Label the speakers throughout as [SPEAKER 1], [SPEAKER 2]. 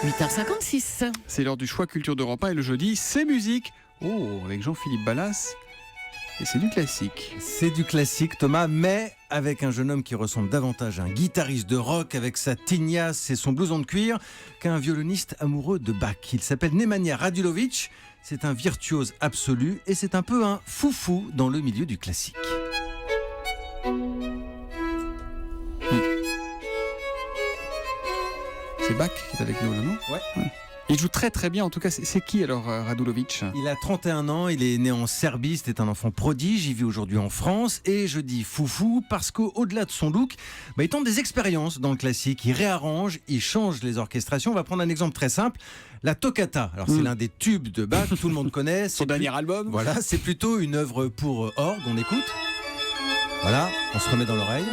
[SPEAKER 1] 8h56.
[SPEAKER 2] C'est l'heure du choix culture d'Europe 1 et le jeudi, c'est musique. Oh, avec Jean-Philippe Ballas. Et c'est du classique.
[SPEAKER 3] C'est du classique, Thomas, mais avec un jeune homme qui ressemble davantage à un guitariste de rock avec sa tignasse et son blouson de cuir qu'un violoniste amoureux de Bach. Il s'appelle Nemanja Radulović. C'est un virtuose absolu et c'est un peu un foufou dans le milieu du classique.
[SPEAKER 2] C'est Bach qui est avec nous là, non ?
[SPEAKER 3] Ouais.
[SPEAKER 2] Il joue très très bien, en tout cas, c'est qui alors Radulović ?
[SPEAKER 3] Il a 31 ans, il est né en Serbie, c'était un enfant prodige, il vit aujourd'hui en France et je dis foufou parce qu'au-delà de son look, il tente des expériences dans le classique, il réarrange, il change les orchestrations. On va prendre un exemple très simple, la toccata. Alors c'est l'un des tubes de Bach, tout le monde connaît.
[SPEAKER 2] Son dernier album ?
[SPEAKER 3] Voilà, c'est plutôt une œuvre pour orgue, on écoute. Voilà, on se remet dans l'oreille.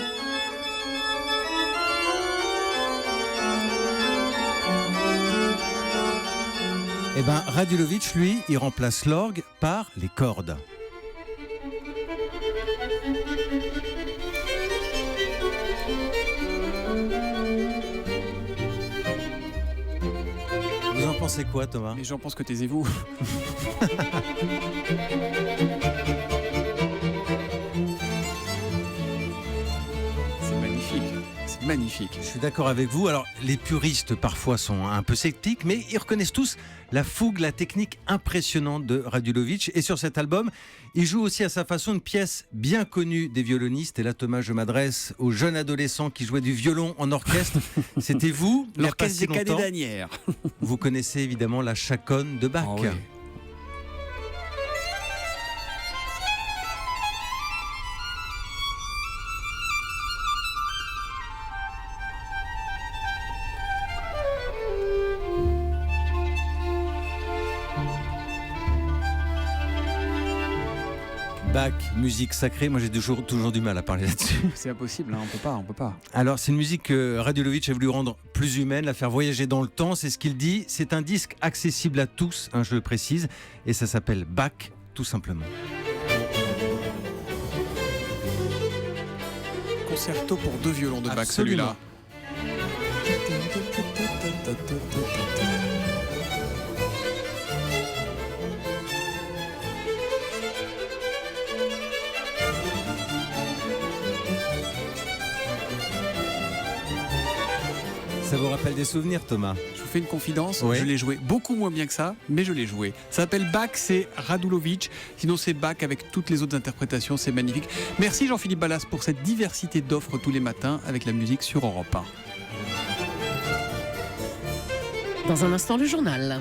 [SPEAKER 3] Eh bien, Radulović, lui, il remplace l'orgue par les cordes. Vous en pensez quoi, Thomas ?
[SPEAKER 2] Les gens pensent que taisez-vous. C'est magnifique. C'est magnifique.
[SPEAKER 3] Je suis d'accord avec vous. Alors, les puristes parfois sont un peu sceptiques, mais ils reconnaissent tous la fougue, la technique impressionnante de Radulović. Et sur cet album, il joue aussi à sa façon une pièce bien connue des violonistes. Et là, Thomas, je m'adresse aux jeunes adolescents qui jouaient du violon en orchestre. C'était vous, il y a pas
[SPEAKER 2] L'orchestre
[SPEAKER 3] si
[SPEAKER 2] des cadets
[SPEAKER 3] longtemps.
[SPEAKER 2] d'Anières.
[SPEAKER 3] Vous connaissez évidemment la chaconne de Bach.
[SPEAKER 2] Ah oui.
[SPEAKER 3] Bach, musique sacrée. Moi, j'ai toujours du mal à parler là-dessus.
[SPEAKER 2] C'est impossible, hein, on peut pas.
[SPEAKER 3] Alors, c'est une musique que Radulović a voulu rendre plus humaine, la faire voyager dans le temps. C'est ce qu'il dit. C'est un disque accessible à tous, je le précise. Et ça s'appelle Bach, tout simplement.
[SPEAKER 2] Concerto pour deux violons de Bach,
[SPEAKER 3] Absolument.
[SPEAKER 2] celui-là.
[SPEAKER 3] Ça vous rappelle des souvenirs, Thomas ?
[SPEAKER 2] Je vous fais une confidence,
[SPEAKER 3] Oui.
[SPEAKER 2] je l'ai joué beaucoup moins bien que ça, mais je l'ai joué. Ça s'appelle Bach, c'est Radulović. Sinon, c'est Bach avec toutes les autres interprétations, c'est magnifique. Merci Jean-Philippe Ballas pour cette diversité d'offres tous les matins avec la musique sur Europe 1.
[SPEAKER 1] Dans un instant, le journal.